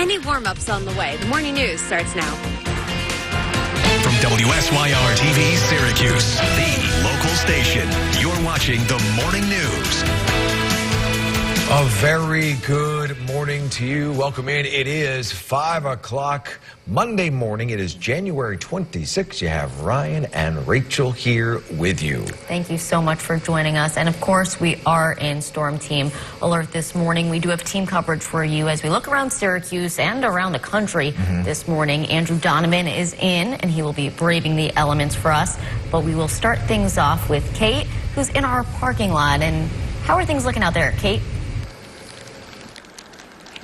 any warm-ups on the way. The morning news starts now. From WSYR TV Syracuse, the local station, you're watching the morning news. A very good morning to you. Welcome in. It is 5 o'clock Monday morning. It is January 26th. You have Ryan and Rachel here with you. Thank you so much for joining us. And of course, we are in Storm Team Alert this morning. We do have team coverage for you as we look around Syracuse and around the country this morning. Andrew Donovan is in, and he will be braving the elements for us. But we will start things off with Kate, who's in our parking lot. And how are things looking out there, Kate?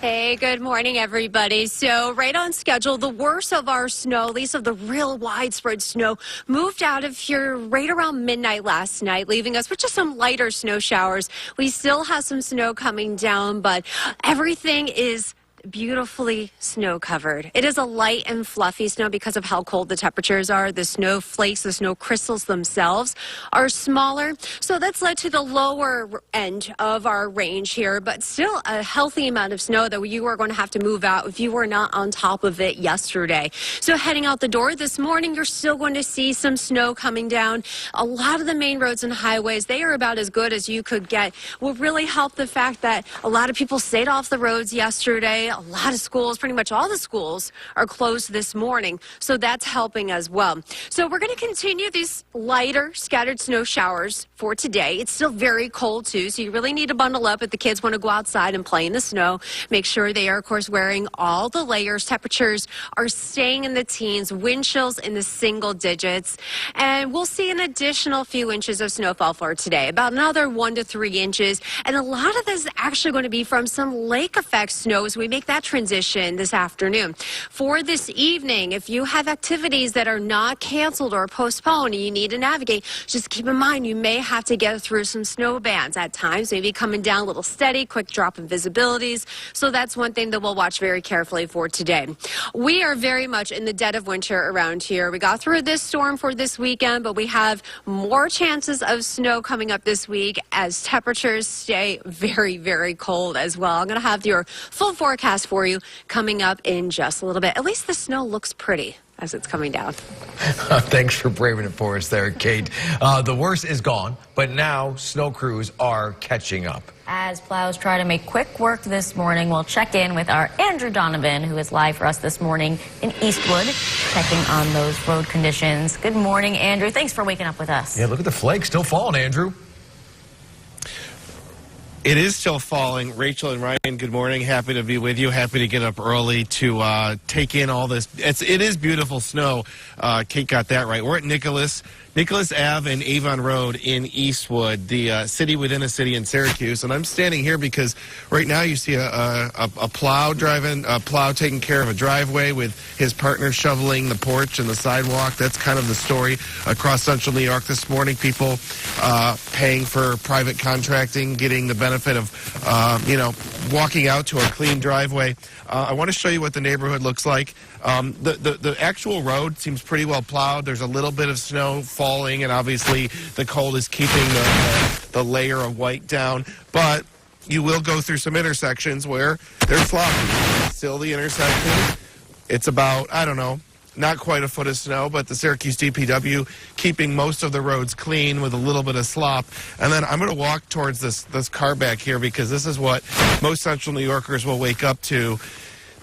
Hey, good morning, everybody. So right on schedule, the worst of our snow, at least of the real widespread snow, moved out of here right around midnight last night, leaving us with just some lighter snow showers. We still have some snow coming down, but everything is beautifully snow covered. It is a light and fluffy snow because of how cold the temperatures are. The snow flakes, the snow crystals themselves are smaller. So that's led to the lower end of our range here, but still a healthy amount of snow that you are going to have to move out if you were not on top of it yesterday. So heading out the door this morning, you're still going to see some snow coming down. A lot of the main roads and highways, they are about as good as you could get. Will really help the fact that a lot of people stayed off the roads yesterday. A lot of schools, pretty much all the schools, are closed this morning, so that's helping as well. So we're going to continue these lighter scattered snow showers for today. It's still very cold too, so you really need to bundle up if the kids want to go outside and play in the snow. Make sure they are, of course, wearing all the layers. Temperatures are staying in the teens, wind chills in the single digits, and we'll see an additional few inches of snowfall for today, about another 1 to 3 inches, and a lot of this is actually going to be from some lake effect snow as we make that transition this afternoon. For this evening, if you have activities that are not canceled or postponed and you need to navigate, just keep in mind you may have to get through some snow bands at times, maybe coming down a little steady, quick drop in visibilities. So that's one thing that we'll watch very carefully for today. We are very much in the dead of winter around here. We got through this storm for this weekend, but we have more chances of snow coming up this week as temperatures stay very, very cold as well. I'm going to have your full forecast for you coming up in just a little bit. At least the snow looks pretty as it's coming down. Thanks for braving it for us there, Kate. The worst is gone, but now snow crews are catching up. As plows try to make quick work this morning, we'll check in with our Andrew Donovan, who is live for us this morning in Eastwood, checking on those road conditions. Good morning, Andrew. Thanks for waking up with us. Yeah, look at the flakes still falling, Andrew. It is still falling. Rachel and Ryan, good morning. Happy to be with you. Happy to get up early to take in all this. It is beautiful snow. Kate got that right. We're at Nicholas Ave and Avon Road in Eastwood, the city within a city in Syracuse. And I'm standing here because right now you see a plow taking care of a driveway with his partner shoveling the porch and the sidewalk. That's kind of the story across central New York this morning. People paying for private contracting, getting the benefit of, walking out to a clean driveway. I want to show you what the neighborhood looks like. The actual road seems pretty well plowed. There's a little bit of snow falling, and obviously the cold is keeping the layer of white down. But you will go through some intersections where they're sloppy. Still the intersection. It's about, I don't know, not quite a foot of snow, but the Syracuse DPW keeping most of the roads clean with a little bit of slop. And then I'm going to walk towards this car back here because this is what most central New Yorkers will wake up to.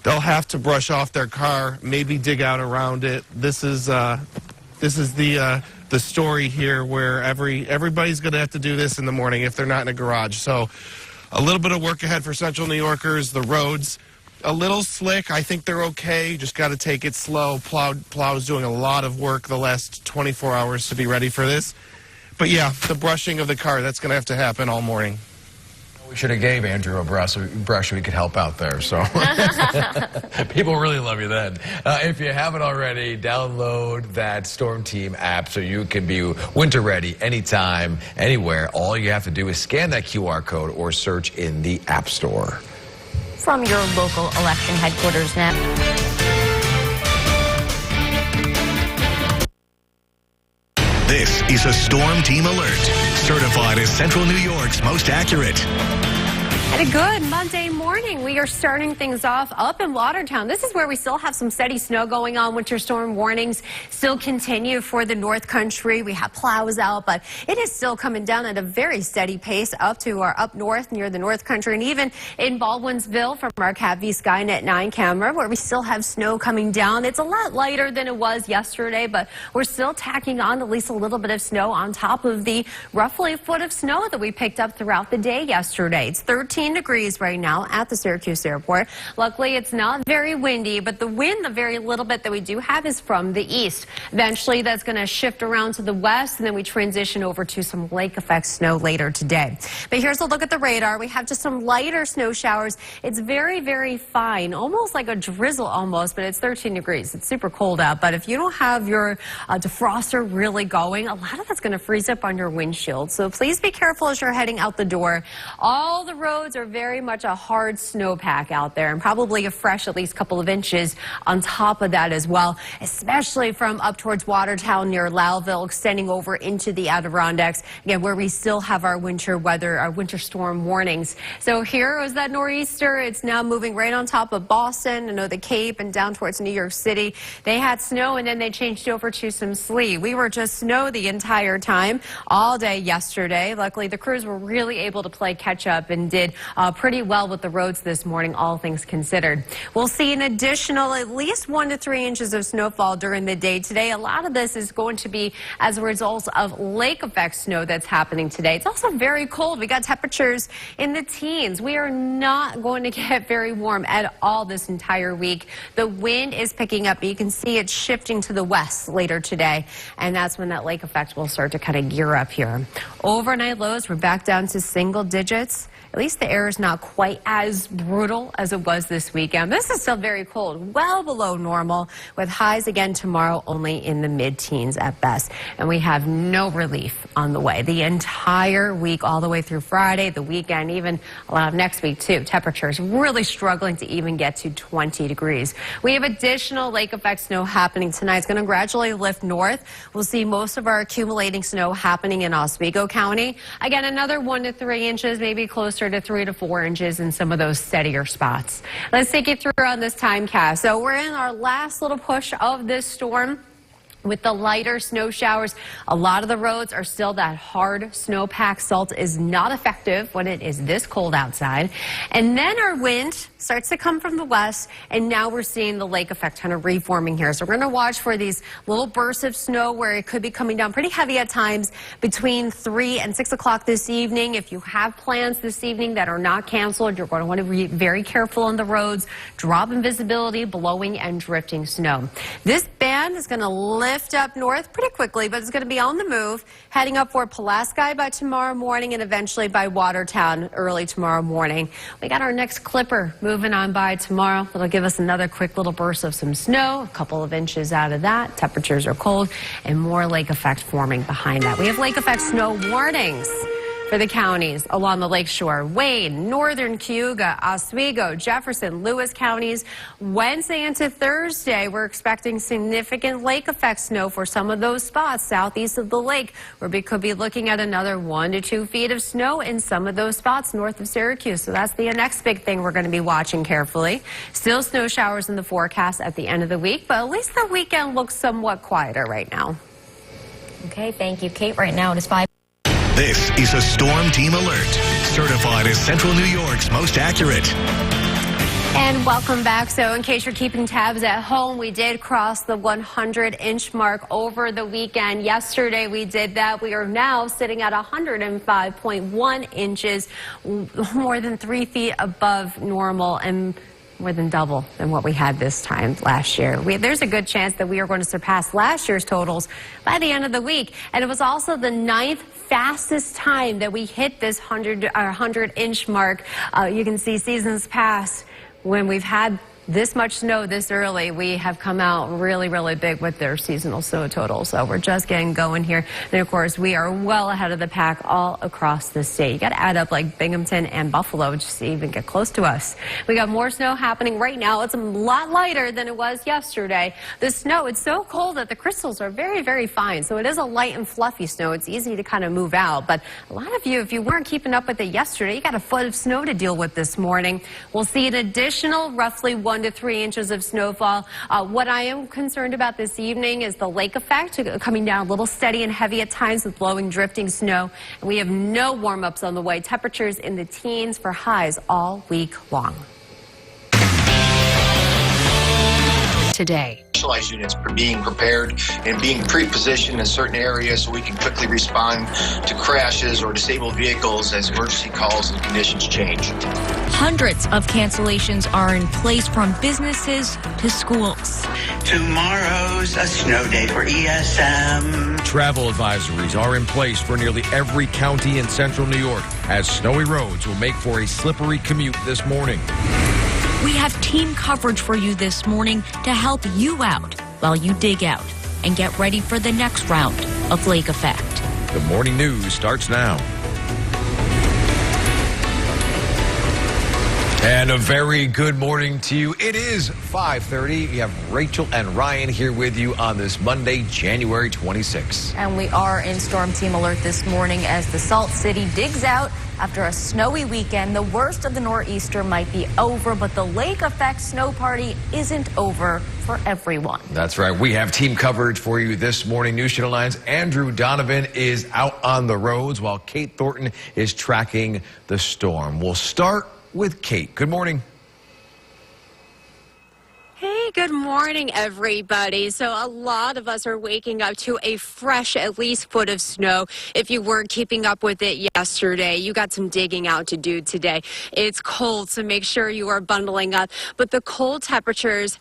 They'll have to brush off their car, maybe dig out around it. This is the story here where everybody's going to have to do this in the morning if they're not in a garage. So a little bit of work ahead for central New Yorkers. The roads a little slick. I think they're okay. You just got to take it slow. Plow's doing a lot of work the last 24 hours to be ready for this. But yeah, the brushing of the car, that's going to have to happen all morning. We should have gave Andrew a brush so he could help out there. So people really love you then. If you haven't already, download that Storm Team app so you can be winter ready anytime, anywhere. All you have to do is scan that QR code or search in the App Store. From your local election headquarters now. This is a Storm Team Alert, certified as Central New York's most accurate. And a good Monday morning. We are starting things off up in Watertown. This is where we still have some steady snow going on. Winter storm warnings still continue for the North Country. We have plows out, but it is still coming down at a very steady pace up to our up north near the North Country, and even in Baldwinsville from our CATV Skynet 9 camera, where we still have snow coming down. It's a lot lighter than it was yesterday, but we're still tacking on at least a little bit of snow on top of the roughly a foot of snow that we picked up throughout the day yesterday. It's 13 degrees right now at the Syracuse airport. Luckily, it's not very windy, but the wind, the very little bit that we do have, is from the east. Eventually, that's going to shift around to the west, and then we transition over to some lake effect snow later today. But here's a look at the radar. We have just some lighter snow showers. It's very, very fine, almost like a drizzle almost, but it's 13 degrees. It's super cold out, but if you don't have your defroster really going, a lot of that's going to freeze up on your windshield. So please be careful as you're heading out the door. All the roads are very much a hard snowpack out there, and probably a fresh at least couple of inches on top of that as well, especially from up towards Watertown near Lowville, extending over into the Adirondacks, again, where we still have our winter weather, our winter storm warnings. So here was that nor'easter. It's now moving right on top of Boston, the Cape, and down towards New York City. They had snow, and then they changed over to some sleet. We were just snow the entire time, all day yesterday. Luckily, the crews were really able to play catch up and did pretty well with the roads this morning, all things considered. We'll see an additional at least 1 to 3 inches of snowfall during the day today. A lot of this is going to be as a result of lake effect snow that's happening today. It's also very cold. We got temperatures in the teens. We are not going to get very warm at all this entire week. The wind is picking up. You can see it shifting to the west later today, and that's when that lake effect will start to kind of gear up here. Overnight lows, we're back down to single digits. At least the air is not quite as brutal as it was this weekend. This is still very cold, well below normal, with highs again tomorrow only in the mid-teens at best. And we have no relief on the way. The entire week, all the way through Friday, the weekend, even a lot of next week too. Temperatures really struggling to even get to 20 degrees. We have additional lake effect snow happening tonight. It's going to gradually lift north. We'll see most of our accumulating snow happening in Oswego County. Again, another 1 to 3 inches, maybe closer to 3 to 4 inches in some of those steadier spots. Let's take you through on this timecast. So we're in our last little push of this storm. With the lighter snow showers, a lot of the roads are still that hard snowpack. Salt is not effective when it is this cold outside. And then our wind starts to come from the west, and now we're seeing the lake effect kind of reforming here. So we're going to watch for these little bursts of snow where it could be coming down pretty heavy at times between 3 and 6 o'clock this evening. If you have plans this evening that are not canceled, you're going to want to be very careful on the roads. Drop in visibility, blowing and drifting snow. This band is going to lift up north pretty quickly, but it's going to be on the move, heading up for Pulaski by tomorrow morning and eventually by Watertown early tomorrow morning. We got our next clipper moving on by tomorrow. It'll give us another quick little burst of some snow, a couple of inches out of that. Temperatures are cold, and more lake effect forming behind that. We have lake effect snow warnings for the counties along the lakeshore: Wayne, northern Cayuga, Oswego, Jefferson, Lewis counties. Wednesday into Thursday, we're expecting significant lake effect snow for some of those spots southeast of the lake, where we could be looking at another 1 to 2 feet of snow in some of those spots north of Syracuse. So that's the next big thing we're going to be watching carefully. Still snow showers in the forecast at the end of the week, but at least the weekend looks somewhat quieter right now. Okay, thank you, Kate. Right now it is 5. This is a Storm Team Alert, certified as Central New York's most accurate. And welcome back. So in case you're keeping tabs at home, we did cross the 100-inch mark over the weekend. Yesterday we did that. We are now sitting at 105.1 inches, more than 3 feet above normal, and more than double than what we had this time last year. There's a good chance that we are going to surpass last year's totals by the end of the week. And it was also the 9th fastest time that we hit this 100-inch mark. You can see seasons past when we've had this much snow this early. We have come out really, really big with their seasonal snow total. So we're just getting going here. And of course, we are well ahead of the pack all across the state. You got to add up like Binghamton and Buffalo just to even get close to us. We got more snow happening right now. It's a lot lighter than it was yesterday. The snow, it's so cold that the crystals are very, very fine. So it is a light and fluffy snow. It's easy to kind of move out. But a lot of you, if you weren't keeping up with it yesterday, you got a foot of snow to deal with this morning. We'll see an additional roughly 1 to 3 inches of snowfall. What I am concerned about this evening is the lake effect coming down a little steady and heavy at times with blowing, drifting snow. And we have no warm-ups on the way. Temperatures in the teens for highs all week long. Today. Specialized units for being prepared and being pre-positioned in certain areas so we can quickly respond to crashes or disabled vehicles as emergency calls and conditions change. Hundreds of cancellations are in place from businesses to schools. Tomorrow's a snow day for ESM. Travel advisories are in place for nearly every county in central New York as snowy roads will make for a slippery commute this morning. We have team coverage for you this morning to help you out while you dig out and get ready for the next round of lake effect. The morning news starts now. And a very good morning to you. It is 5:30. We have Rachel and Ryan here with you on this Monday, January 26th. And we are in storm team alert this morning as the Salt City digs out after a snowy weekend. The worst of the nor'easter might be over, but the lake effect snow party isn't over for everyone. That's right. We have team coverage for you this morning. News Channel 9's Andrew Donovan is out on the roads while Kate Thornton is tracking the storm. We'll start with Kate. Good morning. Hey, good morning, everybody. So a lot of us are waking up to a fresh, at least foot of snow. If you weren't keeping up with it yesterday, you got some digging out to do today. It's cold, so make sure you are bundling up. But the cold temperatures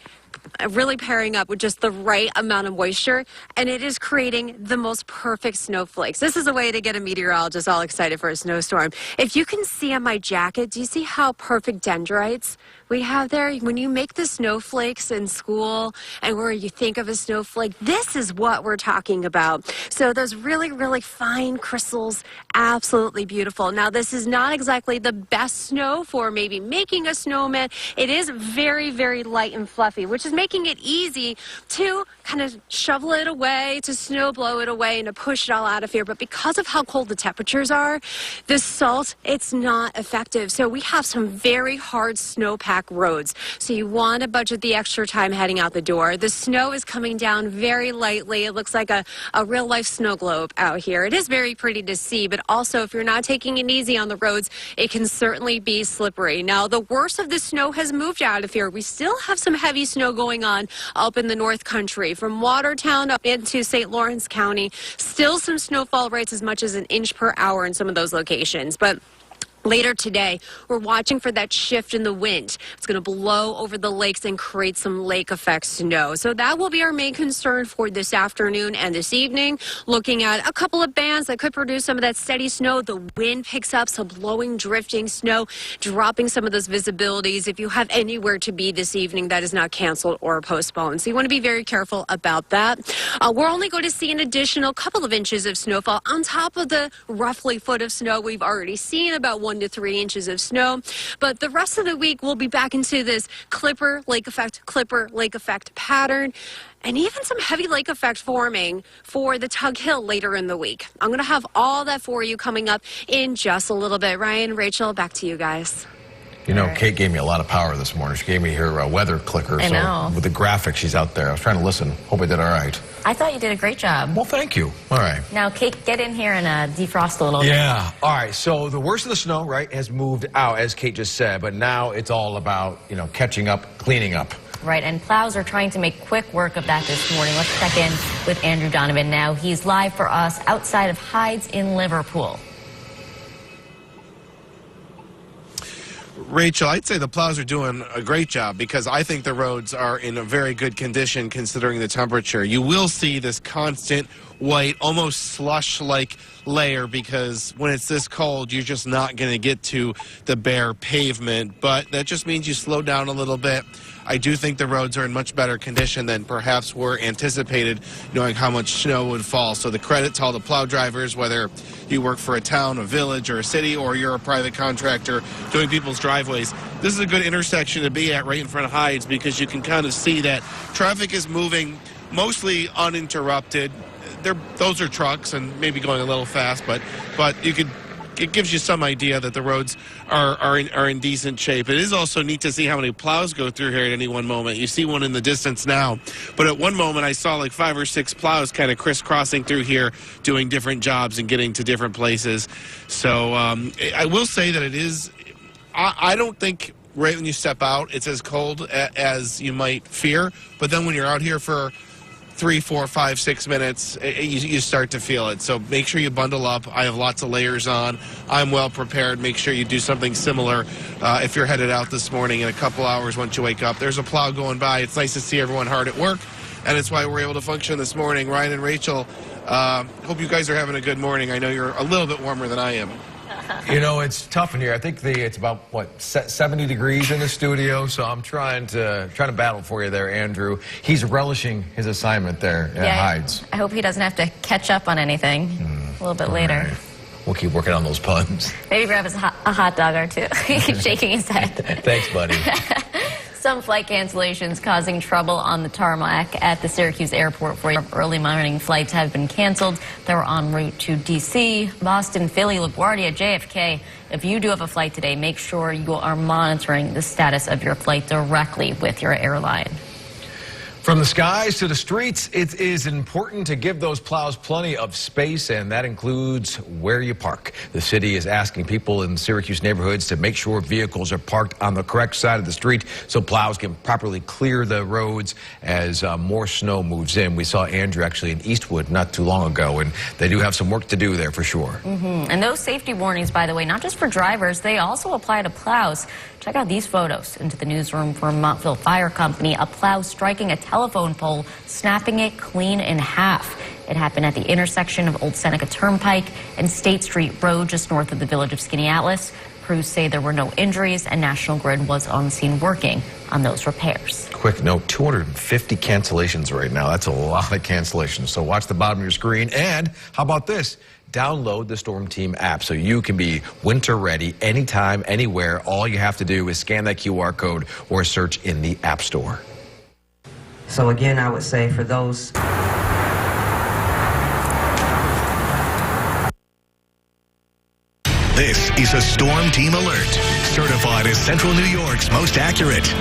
really pairing up with just the right amount of moisture, and it is creating the most perfect snowflakes. This is a way to get a meteorologist all excited for a snowstorm. If you can see on my jacket, do you see how perfect dendrites we have there? When you make the snowflakes in school and where you think of a snowflake, this is what we're talking about. So those really, really fine crystals, absolutely beautiful. Now, this is not exactly the best snow for maybe making a snowman. It is very, very light and fluffy, which is making it easy to kind of shovel it away, to snow blow it away, and to push it all out of here. But because of how cold the temperatures are, the salt, it's not effective. So we have some very hard snowpack roads. So you want to budget the extra time heading out the door. The snow is coming down very lightly. It looks like a real life snow globe out here. It is very pretty to see, but also if you're not taking it easy on the roads, it can certainly be slippery. Now, the worst of the snow has moved out of here. We still have some heavy snow going on up in the North Country from Watertown up into St. Lawrence County. Still some snowfall rates as much as an inch per hour in some of those locations, but later today, we're watching for that shift in the wind. It's going to blow over the lakes and create some lake effect snow. So that will be our main concern for this afternoon and this evening. Looking at a couple of bands that could produce some of that steady snow. The wind picks up some blowing, drifting snow, dropping some of those visibilities. If you have anywhere to be this evening, that is not canceled or postponed. So you want to be very careful about that. We're only going to see an additional couple of inches of snowfall on top of the roughly foot of snow we've already seen, about 1 to 3 inches of snow. But the rest of the week, we'll be back into this clipper lake effect pattern, and even some heavy lake effect forming for the Tug Hill later in the week. I'm going to have all that for you coming up in just a little bit. Ryan, Rachel, back to you guys. You know, Kate gave me a lot of power this morning. She gave me her weather clicker. I know. With the graphics, she's out there. I was trying to listen. Hope I did all right. I thought you did a great job. Well, thank you. All right. Now, Kate, get in here and defrost a little bit. Yeah. All right. So the worst of the snow, right, has moved out, as Kate just said. But now it's all about, catching up, cleaning up. Right, and plows are trying to make quick work of that this morning. Let's check in with Andrew Donovan now. He's live for us outside of Hyde's in Liverpool. Rachel, I'd say the plows are doing a great job because I think the roads are in a very good condition considering the temperature. You will see this constant white, almost slush-like layer, because when it's this cold, you're just not going to get to the bare pavement. But that just means you slow down a little bit. I do think the roads are in much better condition than perhaps were anticipated, knowing how much snow would fall. So the credit to all the plow drivers, whether you work for a town, a village, or a city, or you're a private contractor doing people's driveways. This is a good intersection to be at right in front of Hyde's, because you can kind of see that traffic is moving mostly uninterrupted. Those are trucks and maybe going a little fast, but it gives you some idea that the roads are in decent shape. It is also neat to see how many plows go through here at any one moment. You see one in the distance now, but at one moment I saw like 5 or 6 plows kind of crisscrossing through here, doing different jobs and getting to different places. So I will say that it is, I don't think right when you step out it's as cold as you might fear, but then when you're out here for 3, 4, 5, 6 minutes, you start to feel it. So make sure you bundle up. I have lots of layers on. I'm well prepared. Make sure you do something similar if you're headed out this morning in a couple hours once you wake up. There's a plow going by. It's nice to see everyone hard at work, and it's why we're able to function this morning. Ryan and Rachel, hope you guys are having a good morning. I know you're a little bit warmer than I am. You know, it's tough in here. I think it's about, 70 degrees in the studio, so I'm trying to battle for you there, Andrew. He's relishing his assignment there at Hyde's. I hope he doesn't have to catch up on anything a little bit later. Right. We'll keep working on those puns. Maybe grab us a hot dog or two. He's shaking his head. Thanks, buddy. Some flight cancellations causing trouble on the tarmac at the Syracuse airport for you. Early morning flights have been canceled. They were en route to D.C., Boston, Philly, LaGuardia, JFK. If you do have a flight today, make sure you are monitoring the status of your flight directly with your airline. From the skies to the streets, it is important to give those plows plenty of space, and that includes where you park. The city is asking people in Syracuse neighborhoods to make sure vehicles are parked on the correct side of the street so plows can properly clear the roads as more snow moves in. We saw Andrew actually in Eastwood not too long ago, and they do have some work to do there for sure. And those safety warnings, by the way, not just for drivers, they also apply to plows. Check out these photos into the newsroom from Montville Fire Company. A plow striking a telephone pole, snapping it clean in half. It happened at the intersection of Old Seneca Turnpike and State Street Road, just north of the village of Skaneateles. Crews say there were no injuries, and National Grid was on scene working on those repairs. Quick note, 250 cancellations right now. That's a lot of cancellations. So watch the bottom of your screen. And how about this? Download the Storm Team app so you can be winter ready anytime, anywhere. All you have to do is scan that QR code or search in the App Store. So again, I would say for those... This is a Storm Team Alert, certified as Central New York's most accurate.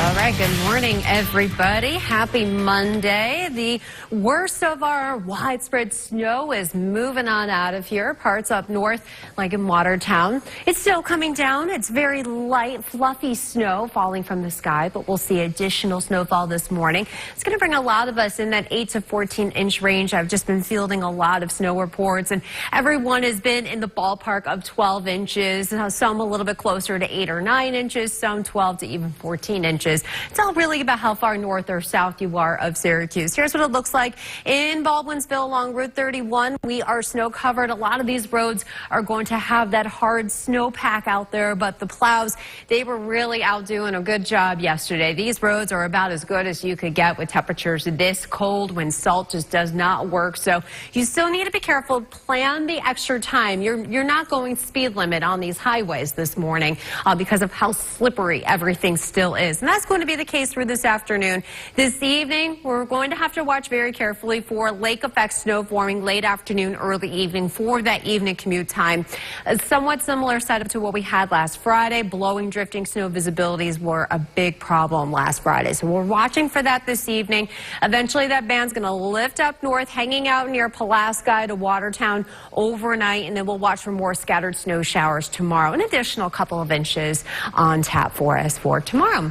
All right, good morning, everybody. Happy Monday. The worst of our widespread snow is moving on out of here. Parts up north, like in Watertown. It's still coming down. It's very light, fluffy snow falling from the sky, but we'll see additional snowfall this morning. It's going to bring a lot of us in that 8 to 14-inch range. I've just been fielding a lot of snow reports, and everyone has been in the ballpark of 12 inches, some a little bit closer to 8 or 9 inches, some 12 to even 14 inches. It's all really about how far north or south you are of Syracuse. Here's what it looks like in Baldwinsville along Route 31. We are snow covered. A lot of these roads are going to have that hard snowpack out there, but the plows, they were really out doing a good job yesterday. These roads are about as good as you could get with temperatures this cold when salt just does not work. So you still need to be careful. Plan the extra time. You're not going speed limit on these highways this morning because of how slippery everything still is. And that's going to be the case through this afternoon. This evening, we're going to have to watch very carefully for lake effect snow forming late afternoon, early evening for that evening commute time. A somewhat similar setup to what we had last Friday. Blowing, drifting snow visibilities were a big problem last Friday. So we're watching for that this evening. Eventually, that band's going to lift up north, hanging out near Pulaski to Watertown overnight, and then we'll watch for more scattered snow showers tomorrow. An additional couple of inches on tap for us for tomorrow.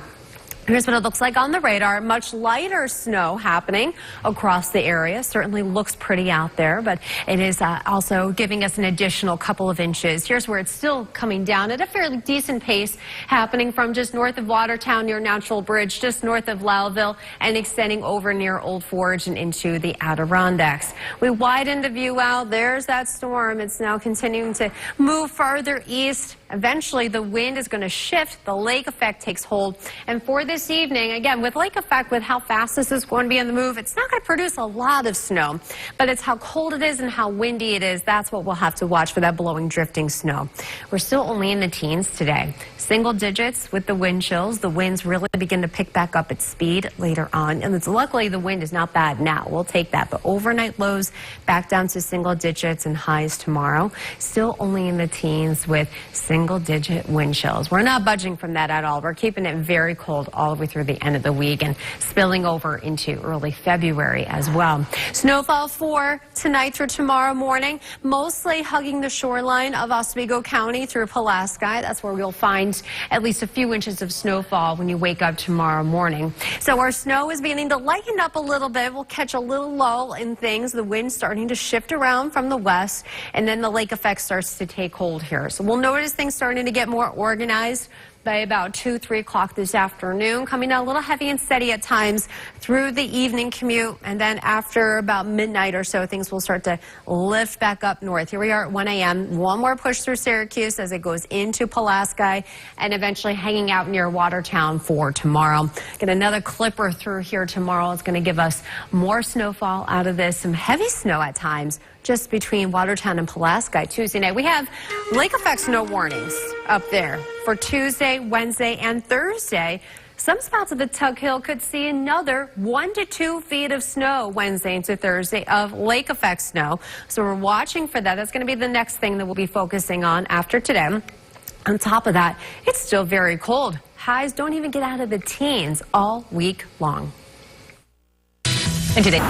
Here's what it looks like on the radar. Much lighter snow happening across the area. Certainly looks pretty out there, but it is also giving us an additional couple of inches. Here's where it's still coming down at a fairly decent pace, happening from just north of Watertown near Natural Bridge, just north of Lowville, and extending over near Old Forge and into the Adirondacks. We widen the view out. There's that storm. It's now continuing to move farther east. Eventually, the wind is going to shift. The lake effect takes hold. And for this evening, again, with lake effect, with how fast this is going to be on the move, it's not going to produce a lot of snow, but it's how cold it is and how windy it is. That's what we'll have to watch for, that blowing, drifting snow. We're still only in the teens today. Single digits with the wind chills. The winds really begin to pick back up its speed later on. And luckily, the wind is not bad now. We'll take that. But overnight lows back down to single digits and highs tomorrow. Still only in the teens with single-digit wind chills. We're not budging from that at all. We're keeping it very cold all the way through the end of the week and spilling over into early February as well. Snowfall for tonight through tomorrow morning, mostly hugging the shoreline of Oswego County through Pulaski. That's where we'll find at least a few inches of snowfall when you wake up tomorrow morning. So our snow is beginning to lighten up a little bit. We'll catch a little lull in things. The wind's starting to shift around from the west, and then the lake effect starts to take hold here. So we'll notice things starting to get more organized by about 2, 3 o'clock this afternoon, coming down a little heavy and steady at times through the evening commute. And then after about midnight or so, things will start to lift back up north. Here we are at 1 a.m. One more push through Syracuse as it goes into Pulaski and eventually hanging out near Watertown for tomorrow. Get another clipper through here tomorrow. It's going to give us more snowfall out of this, some heavy snow at times just between Watertown and Pulaski Tuesday night. We have lake effect snow warnings up there for Tuesday, Wednesday, and Thursday. Some spots of the Tug Hill could see another 1 to 2 feet of snow Wednesday into Thursday of lake effect snow. So we're watching for that. That's going to be the next thing that we'll be focusing on after today. On top of that, it's still very cold. Highs don't even get out of the teens all week long. And today,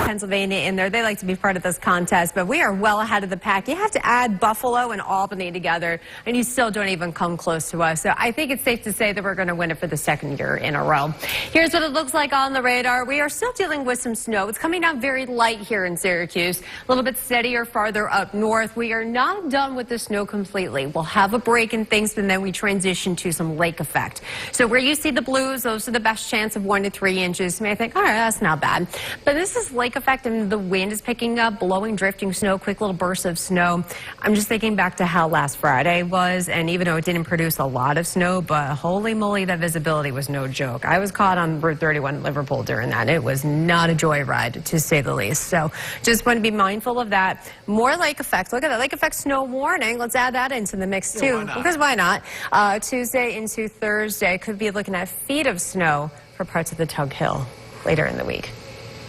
Pennsylvania in there. They like to be part of this contest, but we are well ahead of the pack. You have to add Buffalo and Albany together, and you still don't even come close to us. So I think it's safe to say that we're going to win it for the second year in a row. Here's what it looks like on the radar. We are still dealing with some snow. It's coming down very light here in Syracuse, a little bit steadier farther up north. We are not done with the snow completely. We'll have a break in things, and then we transition to some lake effect. So where you see the blues, those are the best chance of 1 to 3 inches. You may think, all right, that's not bad. But this is lake effect, and the wind is picking up, blowing, drifting snow, quick little bursts of snow. I'm just thinking back to how last Friday was, and even though it didn't produce a lot of snow, but holy moly, that visibility was no joke. I was caught on Route 31 in Liverpool during that. It was not a joyride, to say the least. So just want to be mindful of that. More lake effect. Look at that lake effect snow warning. Let's add that into the mix, too. Why because why not? Tuesday into Thursday, could be looking at feet of snow for parts of the Tug Hill later in the week.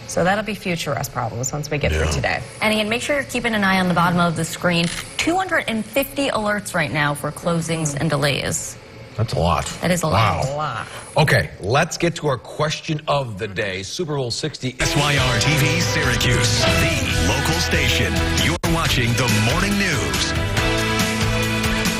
So that'll be future us problems once we get through today. And again, make sure you're keeping an eye on the bottom of the screen. 250 alerts right now for closings and delays. That's a lot. That is a lot. Wow. Okay, let's get to our question of the day. Super Bowl 60. SYR TV Syracuse, the local station. You're watching the morning news.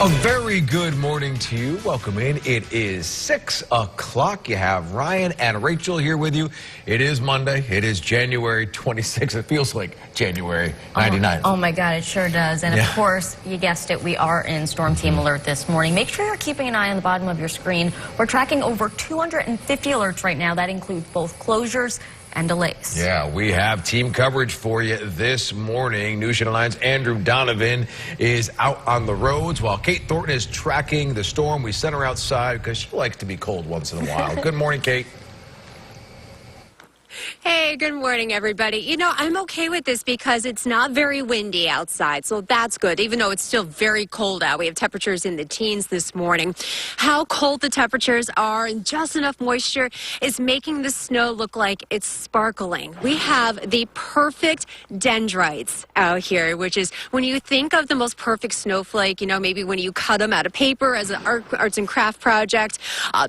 A very good morning to you. Welcome in. It is 6 o'clock. You have Ryan and Rachel here with you. It is Monday. It is January 26th. It feels like January 99th. Oh my God, it sure does. And Yeah. of course, you guessed it, we are in Storm Team Alert this morning. Make sure you're keeping an eye on the bottom of your screen. We're tracking over 250 alerts right now. That includes both closures and delays. Yeah, we have team coverage for you this morning. News Channel 9's Andrew Donovan is out on the roads while Kate Thornton is tracking the storm. We sent her outside because she likes to be cold once in a while. Good morning, Kate. Hey, good morning, everybody. You know, I'm okay with this because it's not very windy outside, so that's good, even though it's still very cold out. We have temperatures in the teens this morning. How cold the temperatures are and just enough moisture is making the snow look like it's sparkling. We have the perfect dendrites out here, which is when you think of the most perfect snowflake, you know, maybe when you cut them out of paper as an arts and craft project.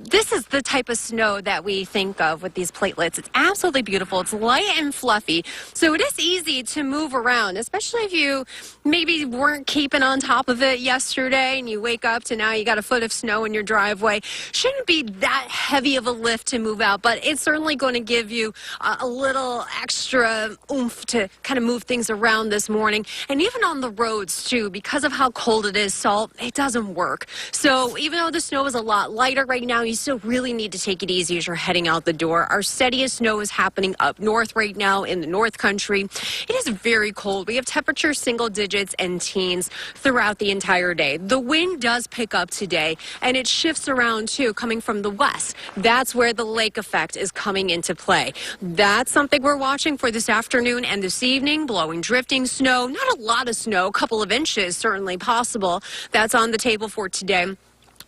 This is the type of snow that we think of with these platelets. It's absolutely really beautiful. It's light and fluffy, so it is easy to move around, especially if you maybe weren't keeping on top of it yesterday and you wake up to now you got a foot of snow in your driveway. Shouldn't be that heavy of a lift to move out, but it's certainly going to give you a little extra oomph to kind of move things around this morning. And even on the roads too, because of how cold it is, salt, it doesn't work. So even though the snow is a lot lighter right now, you still really need to take it easy as you're heading out the door. Our steadiest snow is happening up north right now in the North Country. It is very cold. We have temperatures single digits and teens throughout the entire day. The wind does pick up today, and it shifts around too, coming from the west. That's where the lake effect is coming into play. That's something we're watching for this afternoon and this evening. Blowing, drifting snow, not a lot of snow, a couple of inches certainly possible. That's on the table for today.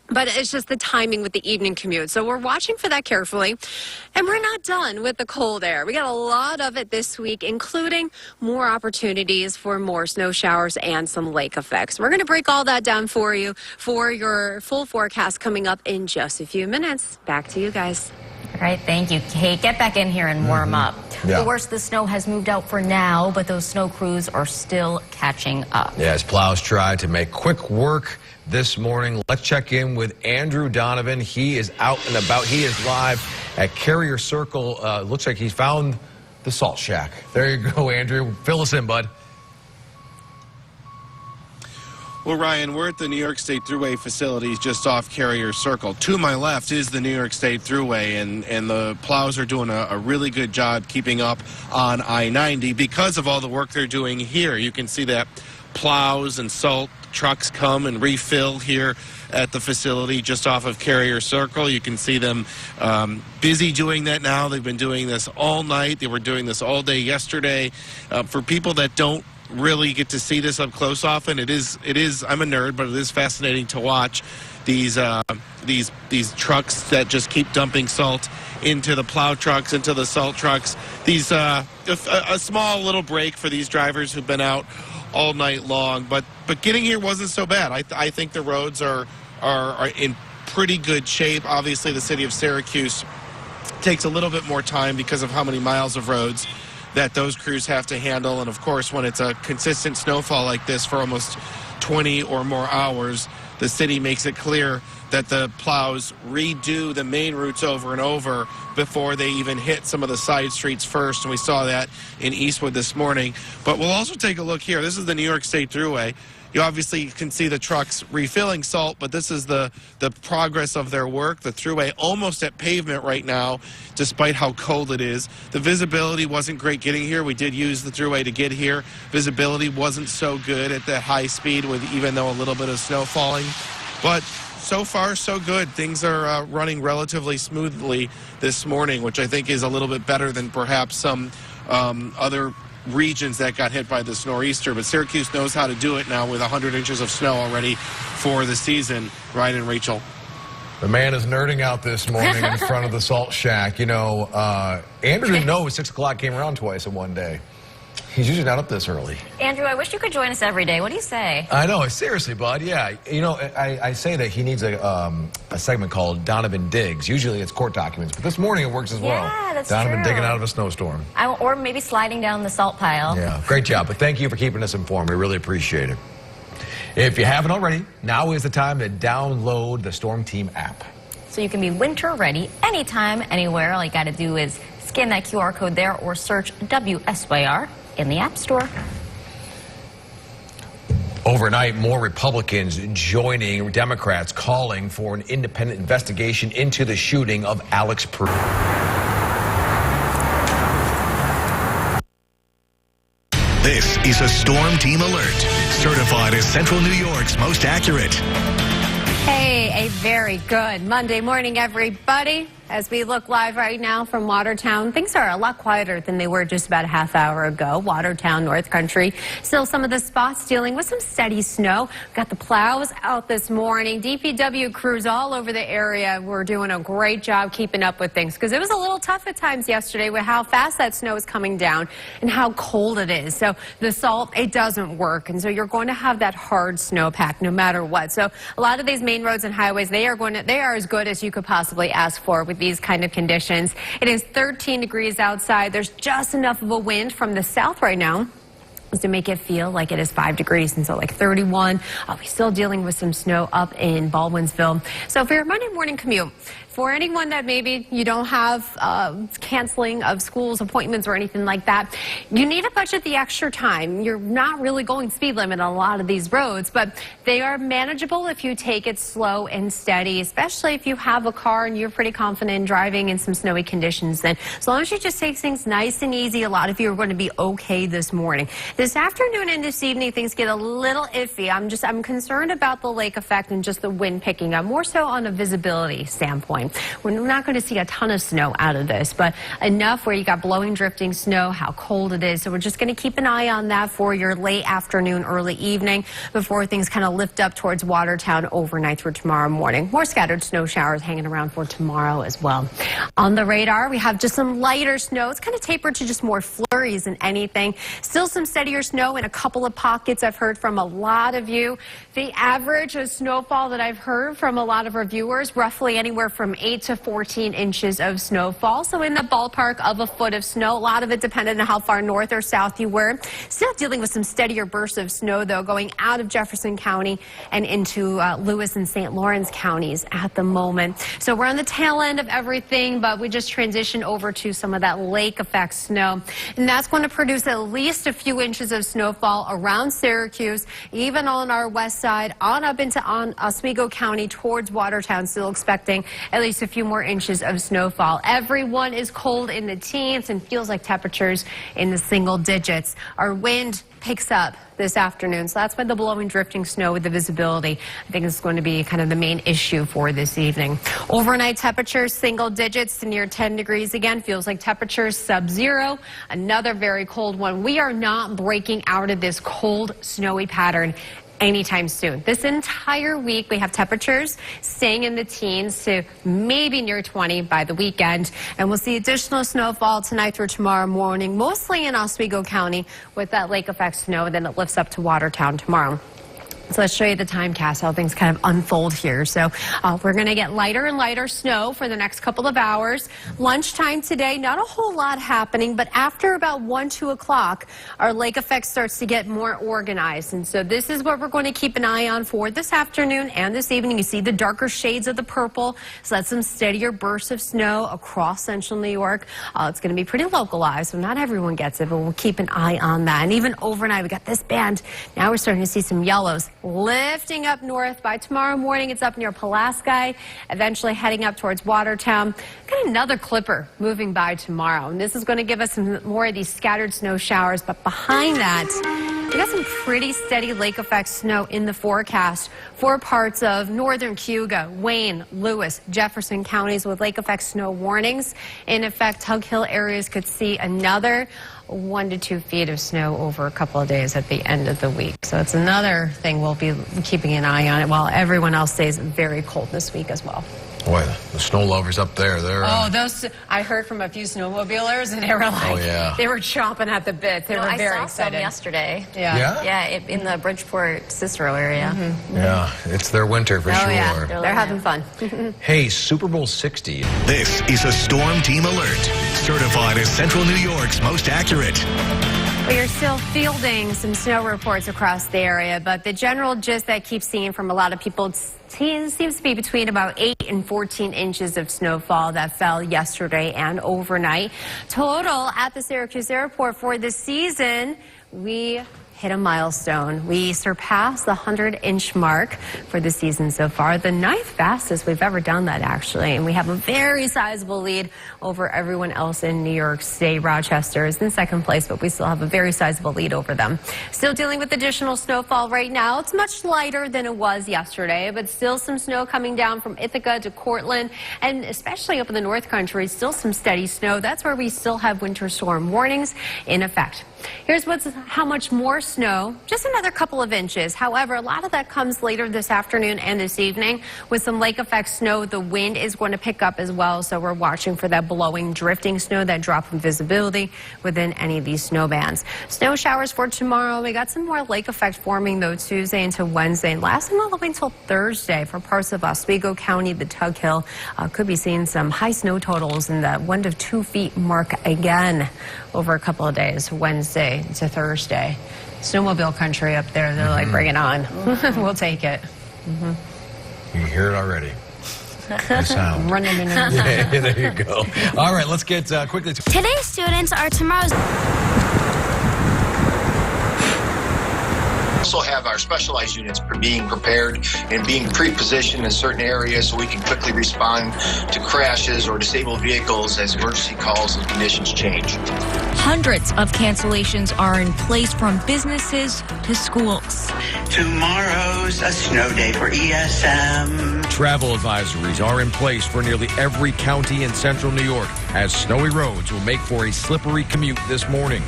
But it's just the timing with the evening commute. So we're watching for that carefully. And we're not done with the cold air. We got a lot of it this week, including more opportunities for more snow showers and some lake effects. We're going to break all that down for you for your full forecast coming up in just a few minutes. Back to you guys. All right, thank you, Kate. Get back in here and warm up. Yeah. The worst of the snow has moved out for now, but those snow crews are still catching up. Yeah, as plows try to make quick work this morning. Let's check in with Andrew Donovan. He is out and about. He is live at Carrier Circle. Looks like he's found the salt shack. There you go, Andrew. Fill us in, bud. Well, Ryan, we're at the New York State Thruway facilities just off Carrier Circle. To my left is the New York State Thruway, and the plows are doing a really good job keeping up on I-90 because of all the work they're doing here. You can see that plows and salt trucks come and refill here at the facility just off of Carrier Circle. You can see them busy doing that now. They've been doing this all night. They were doing this all day yesterday. For people that don't really get to see this up close often, it is I'm a nerd, but it is fascinating to watch these trucks that just keep dumping salt into the plow trucks, into the salt trucks. These a small little break for these drivers who've been out all night long, but getting here wasn't so bad. I think the roads are in pretty good shape. Obviously, the city of Syracuse takes a little bit more time because of how many miles of roads that those crews have to handle. And of course, when it's a consistent snowfall like this for almost 20 or more hours, the city makes it clear that the plows redo the main routes over and over before they even hit some of the side streets first. And we saw that in Eastwood this morning. But we'll also take a look here. This is the New York State Thruway. You obviously can see the trucks refilling salt, but this is the progress of their work. The Thruway almost at pavement right now, despite how cold it is. The visibility wasn't great getting here. We did use the Thruway to get here. Visibility wasn't so good at that high speed, with even though a little bit of snow falling. But so far, so good. Things are running relatively smoothly this morning, which I think is a little bit better than perhaps some other regions that got hit by this nor'easter. But Syracuse knows how to do it now with 100 inches of snow already for the season. Ryan and Rachel. The man is nerding out this morning in front of the salt shack. You know, Andrew didn't know 6 o'clock came around twice in one day. He's usually not up this early. Andrew, I wish you could join us every day. What do you say? I know. Seriously, bud. Yeah. You know, I say that he needs a segment called Donovan Digs. Usually it's court documents, but this morning it works as well. Yeah, that's Donovan true. digging out of a snowstorm. Or maybe sliding down the salt pile. Yeah. Great job. But thank you for keeping us informed. We really appreciate it. If you haven't already, now is the time to download the Storm Team app. So you can be winter ready anytime, anywhere. All you got to do is scan that QR code there or search WSYR in the App Store. Overnight, more Republicans joining Democrats calling for an independent investigation into the shooting of Alex Pruitt. This is a Storm Team Alert, certified as Central New York's most accurate. Hey, a very good Monday morning, everybody. As we look live right now from Watertown, things are a lot quieter than they were just about a half hour ago. Watertown, North Country, still some of the spots dealing with some steady snow. Got the plows out this morning. DPW crews all over the area were doing a great job keeping up with things because it was a little tough at times yesterday with how fast that snow is coming down and how cold it is. So the salt, it doesn't work. And so you're going to have that hard snowpack no matter what. So a lot of these main roads and highways, they are as good as you could possibly ask for with these kind of conditions. It is 13 degrees outside. There's just enough of a wind from the south right now to make it feel like it is 5 degrees, and so like 31. We're still dealing with some snow up in Baldwinsville. So for your Monday morning commute, for anyone that maybe you don't have canceling of schools, appointments, or anything like that, you need to budget the extra time. You're not really going speed limit on a lot of these roads, but they are manageable if you take it slow and steady, especially if you have a car and you're pretty confident in driving in some snowy conditions. Then, as long as you just take things nice and easy, a lot of you are going to be okay this morning. This afternoon and this evening, things get a little iffy. I'm concerned about the lake effect and just the wind picking up, more so on a visibility standpoint. We're not going to see a ton of snow out of this, but enough where you got blowing, drifting snow, how cold it is. So we're just going to keep an eye on that for your late afternoon, early evening before things kind of lift up towards Watertown overnight through tomorrow morning. More scattered snow showers hanging around for tomorrow as well. On the radar, we have just some lighter snow. It's kind of tapered to just more flurries than anything. Still some steadier snow in a couple of pockets. I've heard from a lot of you. The average of snowfall that I've heard from a lot of our viewers, roughly anywhere from 8 to 14 inches of snowfall. So in the ballpark of a foot of snow. A lot of it depended on how far north or south you were. Still dealing with some steadier bursts of snow, though, going out of Jefferson County and into Lewis and St. Lawrence counties at the moment. So we're on the tail end of everything, but we just transitioned over to some of that lake effect snow. And that's going to produce at least a few inches of snowfall around Syracuse, even on our west side, on up into Oswego County towards Watertown. Still expecting at least a few more inches of snowfall. Everyone is cold in the teens and feels like temperatures in the single digits. Our wind picks up this afternoon, so that's why the blowing, drifting snow with the visibility, I think, is going to be kind of the main issue for this evening. Overnight temperatures, single digits to near 10 degrees again. Feels like temperatures sub-zero. Another very cold one. We are not breaking out of this cold, snowy pattern anytime soon. This entire week, we have temperatures staying in the teens to maybe near 20 by the weekend. And we'll see additional snowfall tonight through tomorrow morning, mostly in Oswego County with that lake effect snow. Then it lifts up to Watertown tomorrow. So let's show you the timecast, how things kind of unfold here. So we're going to get lighter and lighter snow for the next couple of hours. Lunchtime today, not a whole lot happening, but after about 1, 2 o'clock, our lake effect starts to get more organized. And so this is what we're going to keep an eye on for this afternoon and this evening. You see the darker shades of the purple. So that's some steadier bursts of snow across central New York. It's going to be pretty localized, so not everyone gets it, but we'll keep an eye on that. And even overnight, we got this band. Now we're starting to see some yellows lifting up north. By tomorrow morning, it's up near Pulaski, eventually heading up towards Watertown. Got another clipper moving by tomorrow, and this is going to give us some more of these scattered snow showers. But behind that, we got some pretty steady lake effect snow in the forecast for parts of northern Cayuga, Wayne, Lewis, Jefferson counties with lake effect snow warnings. In effect, Tug Hill areas could see another 1 to 2 feet of snow over a couple of days at the end of the week. So it's another thing we'll be keeping an eye on it while everyone else stays very cold this week as well. Boy, the snow lovers up there, they're... I heard from a few snowmobilers, and they were like, they were chomping at the bit. They were very I saw excited. some yesterday. Yeah. In the Bridgeport, Cicero area. Yeah, it's their winter for sure. Yeah, they're having fun. Hey, Super Bowl 60. This is a Storm Team Alert, certified as Central New York's most accurate. We are still fielding some snow reports across the area, but the general gist that I keep seeing from a lot of people seems to be between about 8 and 14 inches of snowfall that fell yesterday and overnight. Total at the Syracuse airport for the season, we hit a milestone. We surpassed the 100-inch mark for the season so far, the 9th fastest we've ever done that, actually. And we have a very sizable lead over everyone else in New York State. Rochester is in second place, but we still have a very sizable lead over them. Still dealing with additional snowfall right now. It's much lighter than it was yesterday, but still some snow coming down from Ithaca to Cortland, and especially up in the North Country, still some steady snow. That's where we still have winter storm warnings in effect. Here's how much more snow, just another couple of inches. However, a lot of that comes later this afternoon and this evening. With some lake effect snow, the wind is going to pick up as well, so we're watching for that blowing, drifting snow, that drop in visibility within any of these snow bands. Snow showers for tomorrow. We got some more lake effect forming, though, Tuesday into Wednesday, and lasting all the way until Thursday for parts of Oswego County. The Tug Hill could be seeing some high snow totals in the 1 to 2 feet mark again over a couple of days, Wednesday to Thursday. Snowmobile country up there, they're like, bring it on. We'll take it. You hear it already. The sound. Yeah, there you go. All right, let's get quickly to Today's students are tomorrow's. Also have our specialized units being prepared and being pre-positioned in certain areas so we can quickly respond to crashes or disabled vehicles as emergency calls and conditions change. Hundreds of cancellations are in place from businesses to schools. Tomorrow's a snow day for ESM. travel advisories are in place for nearly every county in central New York as snowy roads will make for a slippery commute this morning.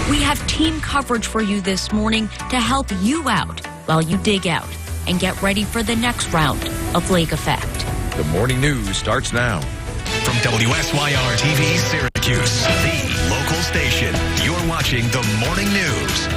We have team coverage for you this morning to help you out while you dig out and get ready for the next round of lake effect. The morning news starts now. From WSYR TV Syracuse, the local station, you're watching the morning news.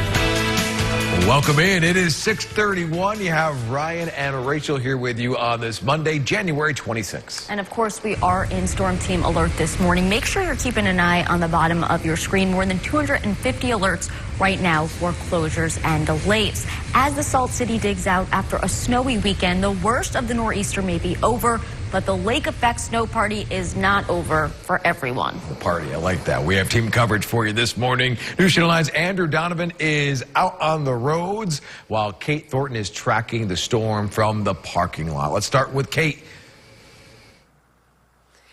Welcome in. It is 6:31. You have Ryan and Rachel here with you on this Monday, January 26th. And of course, we are in storm team alert this morning. Make sure you're keeping an eye on the bottom of your screen. More than 250 alerts right now for closures and delays. As the Salt City digs out after a snowy weekend, the worst of the nor'easter may be over, but the lake effect snow party is not over for everyone. The party, I like that. We have team coverage for you this morning. News Channel 9's Andrew Donovan is out on the roads while Kate Thornton is tracking the storm from the parking lot. Let's start with Kate.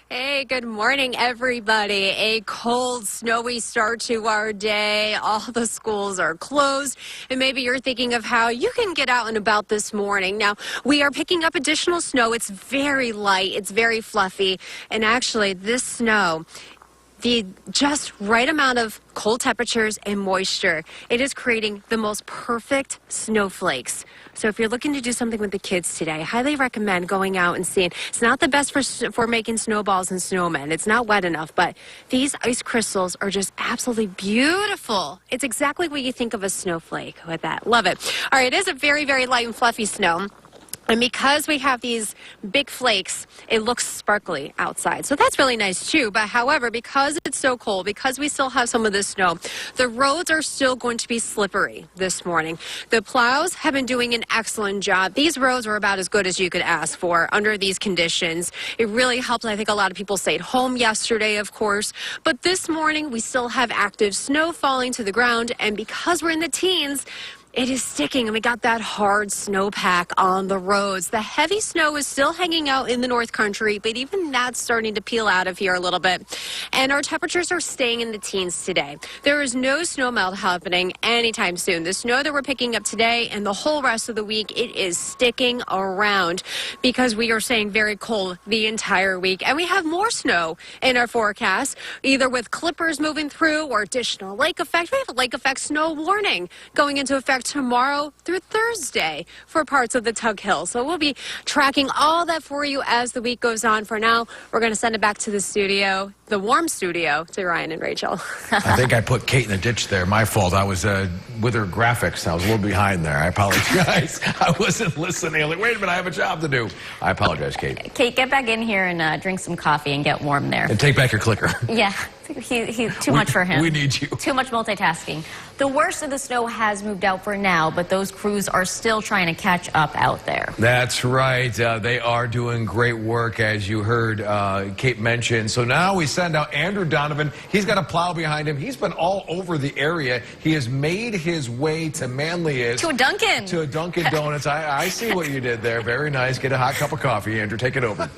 Hey, good morning, everybody. A cold, snowy start to our day. All the schools are closed, and maybe you're thinking of how you can get out and about this morning. Now, we are picking up additional snow. It's very light, it's very fluffy, and actually, this snow, the just right amount of cold temperatures and moisture, it is creating the most perfect snowflakes. So if you're looking to do something with the kids today, I highly recommend going out and seeing. It's not the best for making snowballs and snowmen. It's not wet enough, but these ice crystals are just absolutely beautiful. It's exactly what you think of a snowflake with that. Love it. All right, it is a very, very light and fluffy snow. And because we have these big flakes, it looks sparkly outside. So that's really nice too. But however, because it's so cold, because we still have some of this snow, the roads are still going to be slippery this morning. The plows have been doing an excellent job. These roads were about as good as you could ask for under these conditions. It really helped. I think a lot of people stayed home yesterday, of course. But this morning, we still have active snow falling to the ground. And because we're in the teens, it is sticking, and we got that hard snowpack on the roads. The heavy snow is still hanging out in the North Country, but even that's starting to peel out of here a little bit. And our temperatures are staying in the teens today. There is no snow melt happening anytime soon. The snow that we're picking up today and the whole rest of the week, it is sticking around because we are staying very cold the entire week. And we have more snow in our forecast, either with clippers moving through or additional lake effect. We have a lake effect snow warning going into effect tomorrow through Thursday for parts of the Tug Hill. So we'll be tracking all that for you as the week goes on. For now, we're going to send it back to the studio, the warm studio, to Ryan and Rachel. I think I put Kate in the ditch there. My fault. I was with her graphics. I was a little behind there. I apologize. I wasn't listening. I'm like, wait a minute, I have a job to do. I apologize, Kate. Kate, get back in here and drink some coffee and get warm there. And take back your clicker. Yeah, he too much for him. We need you. Too much multitasking. The worst of the snow has moved out for now, but those crews are still trying to catch up out there. That's right. They are doing great work, as you heard Kate mention. So now we send out Andrew Donovan. He's got a plow behind him. He's been all over the area. He has made his way to Manlius. To a Dunkin'. To a Dunkin' Donuts. I see what you did there. Very nice. Get a hot cup of coffee, Andrew. Take it over.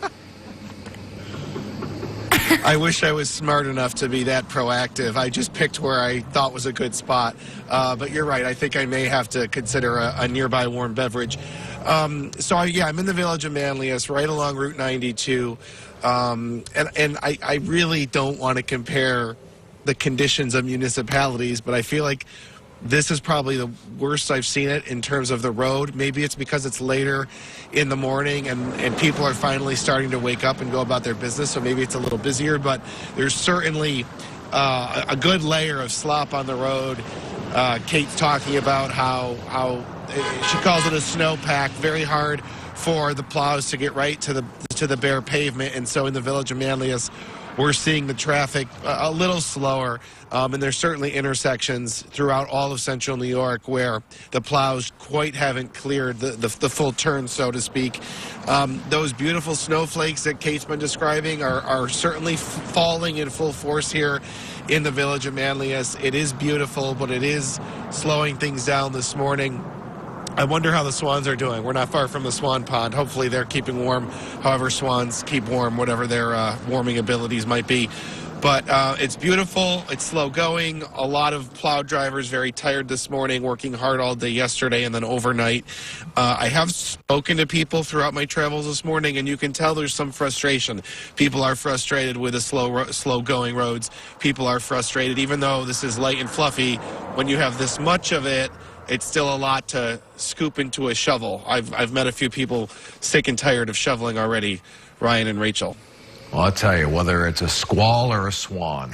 I wish I was smart enough to be that proactive. I just picked where I thought was a good spot. But you're right. I think I may have to consider a nearby warm beverage. I'm in the village of Manlius, right along Route 92. And I really don't want to compare the conditions of municipalities, but I feel like this is probably the worst I've seen it in terms of the road. Maybe it's because it's later in the morning and people are finally starting to wake up and go about their business, so maybe it's a little busier, but there's certainly a good layer of slop on the road. Kate's talking about how she calls it a snowpack, very hard for the plows to get right to the bare pavement, and so in the village of Manlius, we're seeing the traffic a little slower, and there's certainly intersections throughout all of central New York where the plows quite haven't cleared the full turn, so to speak. Those beautiful snowflakes that Kate's been describing are certainly falling in full force here in the village of Manlius. It is beautiful, but it is slowing things down this morning. I wonder how the swans are doing. We're not far from the swan pond. Hopefully they're keeping warm, however swans keep warm, whatever their warming abilities might be. But it's beautiful. It's slow going. A lot of plow drivers very tired this morning, working hard all day yesterday and then overnight. I have spoken to people throughout my travels this morning, and you can tell there's some frustration. People are frustrated with the slow going roads. People are frustrated, even though this is light and fluffy. When you have this much of it, it's still a lot to scoop into a shovel. I've met a few people sick and tired of shoveling already, Ryan and Rachel. Well, I'll tell you, whether it's a squall or a swan,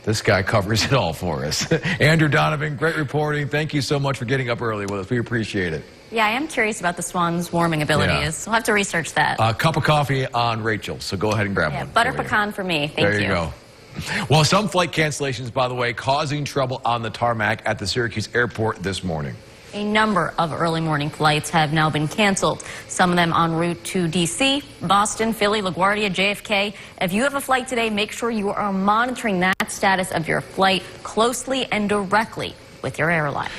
this guy covers it all for us. Andrew Donovan, great reporting. Thank you so much for getting up early with us. We appreciate it. Yeah, I am curious about the swan's warming abilities. We'll have to research that. A cup of coffee on Rachel, so go ahead and grab one. Butter pecan for me. Thank you. There you go. Well, some flight cancellations, by the way, causing trouble on the tarmac at the Syracuse airport this morning. A number of early morning flights have now been canceled, some of them en route to D.C., Boston, Philly, LaGuardia, JFK. If you have a flight today, make sure you are monitoring that status of your flight closely and directly with your airline.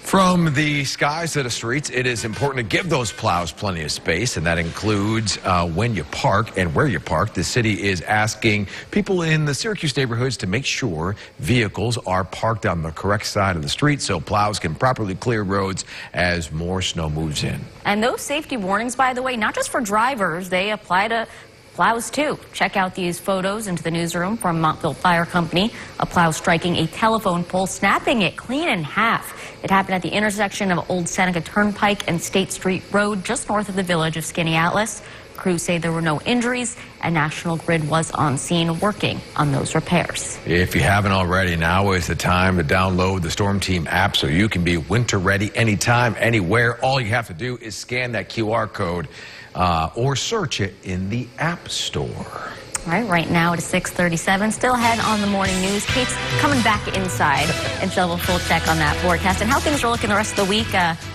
From the skies to the streets, it is important to give those plows plenty of space, and that includes when you park and where you park. The city is asking people in the Syracuse neighborhoods to make sure vehicles are parked on the correct side of the street so plows can properly clear roads as more snow moves in. And those safety warnings, by the way, not just for drivers, they apply to plows too. Check out these photos into the newsroom from Montville Fire Company. A plow striking a telephone pole, snapping it clean in half. It happened at the intersection of Old Seneca Turnpike and State Street Road, just north of the village of Skaneateles. Crews say there were no injuries, and National Grid was on scene working on those repairs. If you haven't already, now is the time to download the Storm Team app so you can be winter ready anytime, anywhere. All you have to do is scan that QR code or search it in the App Store. All right now it is 6:37. Still ahead on the morning news. Kate's coming back inside, and she'll have a full check on that forecast and how things are looking the rest of the week.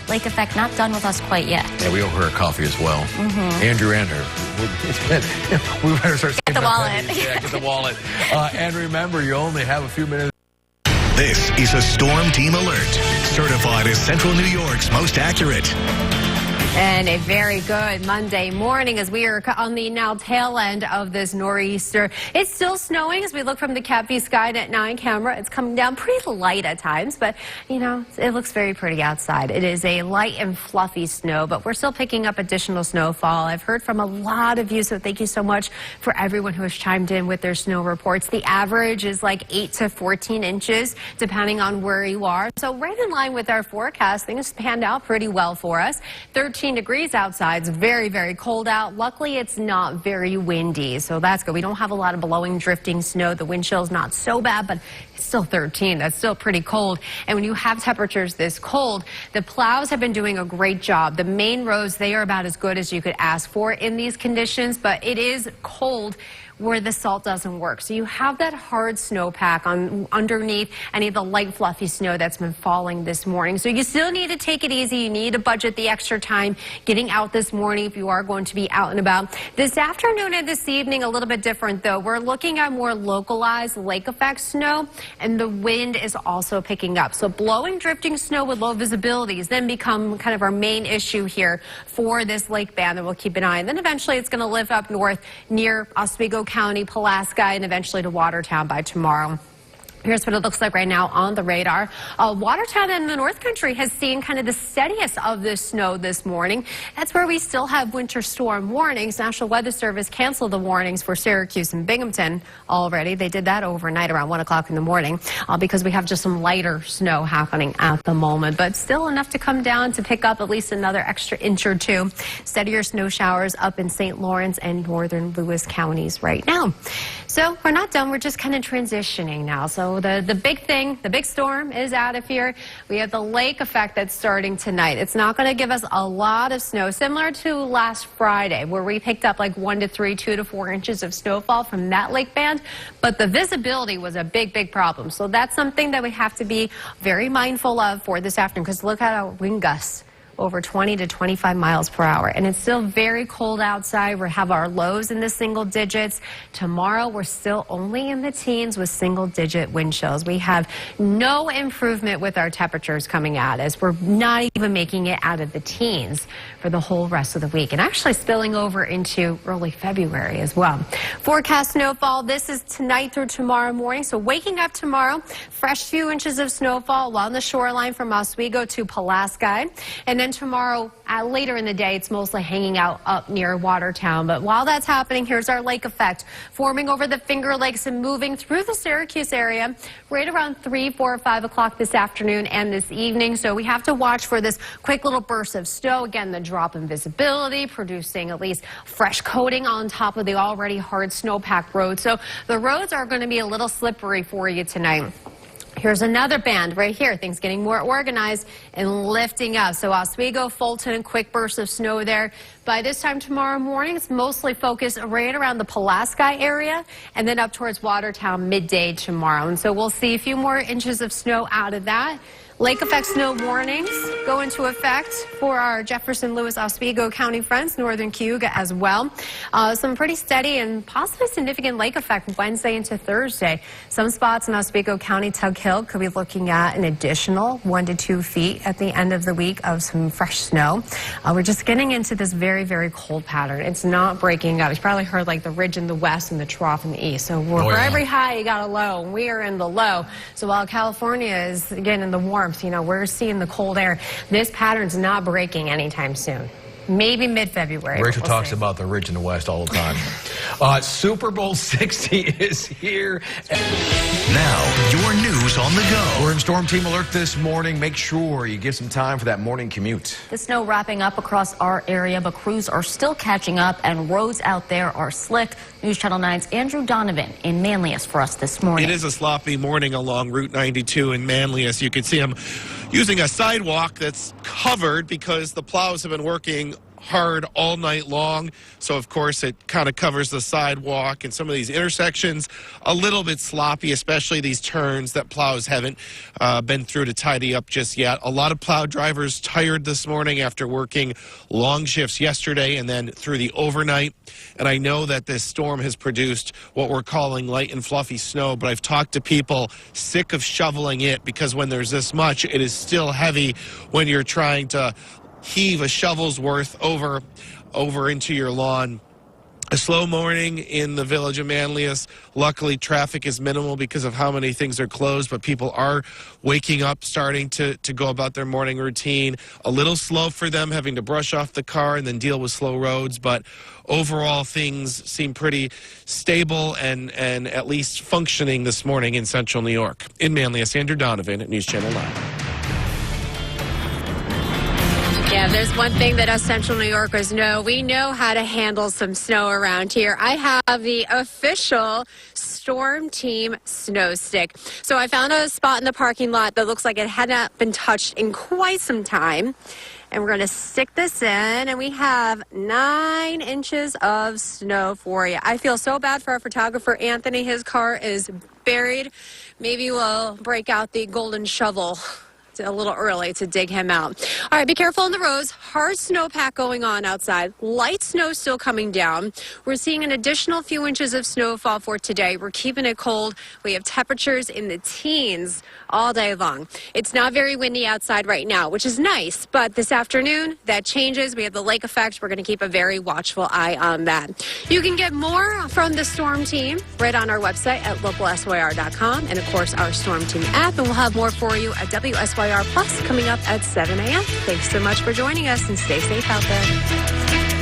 Lake effect not done with us quite yet. Yeah, we owe her a coffee as well. Andrew and her. We better start Get the wallet. Yeah, get the wallet. And remember, you only have a few minutes. This is a Storm Team Alert, certified as Central New York's most accurate. And a very good Monday morning as we are on the now tail end of this nor'easter. It's still snowing as we look from the Cat V Skynet 9 camera. It's coming down pretty light at times, but, you know, it looks very pretty outside. It is a light and fluffy snow, but we're still picking up additional snowfall. I've heard from a lot of you, so thank you so much for everyone who has chimed in with their snow reports. The average is like 8 to 14 inches, depending on where you are. So right in line with our forecast, things panned out pretty well for us. 13 degrees outside. It's very, very cold out. Luckily, it's not very windy, so that's good. We don't have a lot of blowing, drifting snow. The wind chill is not so bad, but it's still 13. That's still pretty cold. And when you have temperatures this cold, the plows have been doing a great job. The main roads, they are about as good as you could ask for in these conditions, but it is cold where the salt doesn't work. So you have that hard snowpack underneath any of the light fluffy snow that's been falling this morning. So you still need to take it easy. You need to budget the extra time getting out this morning if you are going to be out and about. This afternoon and this evening, a little bit different though. We're looking at more localized lake effect snow, and the wind is also picking up. So blowing, drifting snow with low visibility has then become kind of our main issue here for this lake band that we'll keep an eye on. And then eventually it's going to live up north near Oswego County, Pulaski, and eventually to Watertown by tomorrow. Here's what it looks like right now on the radar. Watertown in the North Country has seen kind of the steadiest of the snow this morning. That's where we still have winter storm warnings. National Weather Service canceled the warnings for Syracuse and Binghamton already. They did that overnight around 1 o'clock in the morning because we have just some lighter snow happening at the moment, but still enough to come down to pick up at least another extra inch or two. Steadier snow showers up in St. Lawrence and northern Lewis counties right now. So we're not done. We're just kind of transitioning now. So the big thing, the big storm is out of here. We have the lake effect that's starting tonight. It's not going to give us a lot of snow, similar to last Friday, where we picked up like 1 to 3, 2 to 4 inches of snowfall from that lake band. But the visibility was a big problem. So that's something that we have to be very mindful of for this afternoon, because look at our wind gusts. Over 20 to 25 miles per hour. And it's still very cold outside. We have our lows in the single digits. Tomorrow, we're still only in the teens with single digit wind chills. We have no improvement with our temperatures coming at us. We're not even making it out of the teens for the whole rest of the week, and actually spilling over into early February as well. Forecast snowfall. This is tonight through tomorrow morning. So waking up tomorrow, fresh few inches of snowfall along the shoreline from Oswego to Pulaski. And then tomorrow, later in the day, it's mostly hanging out up near Watertown. But while that's happening, here's our lake effect forming over the Finger Lakes and moving through the Syracuse area right around 3, 4, 5 o'clock this afternoon and this evening. So we have to watch for this quick little burst of snow. Again, the drop in visibility, producing at least fresh coating on top of the already hard snow-packed roads. So the roads are going to be a little slippery for you tonight. Here's another band right here. Things getting more organized and lifting up. So Oswego, Fulton, quick bursts of snow there. By this time tomorrow morning, it's mostly focused right around the Pulaski area and then up towards Watertown midday tomorrow. And so we'll see a few more inches of snow out of that. Lake effect snow warnings go into effect for our Jefferson, Lewis, Oswego County friends, northern Cayuga as well. Some pretty steady and possibly significant lake effect Wednesday into Thursday. Some spots in Oswego County, Tug Hill could be looking at an additional 1 to 2 feet at the end of the week of some fresh snow. We're just getting into this very cold pattern. It's not breaking up. You've probably heard like the ridge in the west and the trough in the east. So for every high, you got a low, and we are in the low. So while California is again in the warm, you know, we're seeing the cold air. This pattern's not breaking anytime soon. Maybe mid-February. Rachel talks about the ridge in the west all the time. Super Bowl 60 is here. Now, your news on the go. We're in Storm Team Alert this morning. Make sure you give some time for that morning commute. The snow wrapping up across our area, but crews are still catching up and roads out there are slick. News Channel 9's Andrew Donovan in Manlius for us this morning. It is a sloppy morning along Route 92 in Manlius. You can see them using a sidewalk that's covered because the plows have been working hard all night long. So, of course, it kind of covers the sidewalk, and some of these intersections a little bit sloppy, especially these turns that plows haven't been through to tidy up just yet. A lot of plow drivers tired this morning after working long shifts yesterday and then through the overnight. And I know that this storm has produced what we're calling light and fluffy snow, but I've talked to people sick of shoveling it because when there's this much, it is still heavy when you're trying to heave a shovel's worth over into your lawn. A slow morning in the village of Manlius. Luckily, traffic is minimal because of how many things are closed, but people are waking up, starting to go about their morning routine. A little slow for them, having to brush off the car and then deal with slow roads, but overall things seem pretty stable and at least functioning this morning in central New York. In Manlius, Andrew Donovan at News Channel 9. Yeah, there's one thing that us Central New Yorkers know. We know how to handle some snow around here. I have the official Storm Team snow stick. So I found a spot in the parking lot that looks like it had not been touched in quite some time. And we're going to stick this in, and we have 9 inches of snow for you. I feel so bad for our photographer, Anthony. His car is buried. Maybe we'll break out the golden shovel a little early to dig him out. All right, be careful on the roads. Hard snowpack going on outside. Light snow still coming down. We're seeing an additional few inches of snowfall for today. We're keeping it cold. We have temperatures in the teens all day long. It's not very windy outside right now, which is nice, but this afternoon that changes. We have the lake effect. We're going to keep a very watchful eye on that. You can get more from the Storm Team right on our website at localsyr.com and, of course, our Storm Team app. And we'll have more for you at WSYR Plus coming up at 7 a.m. Thanks so much for joining us and stay safe out there.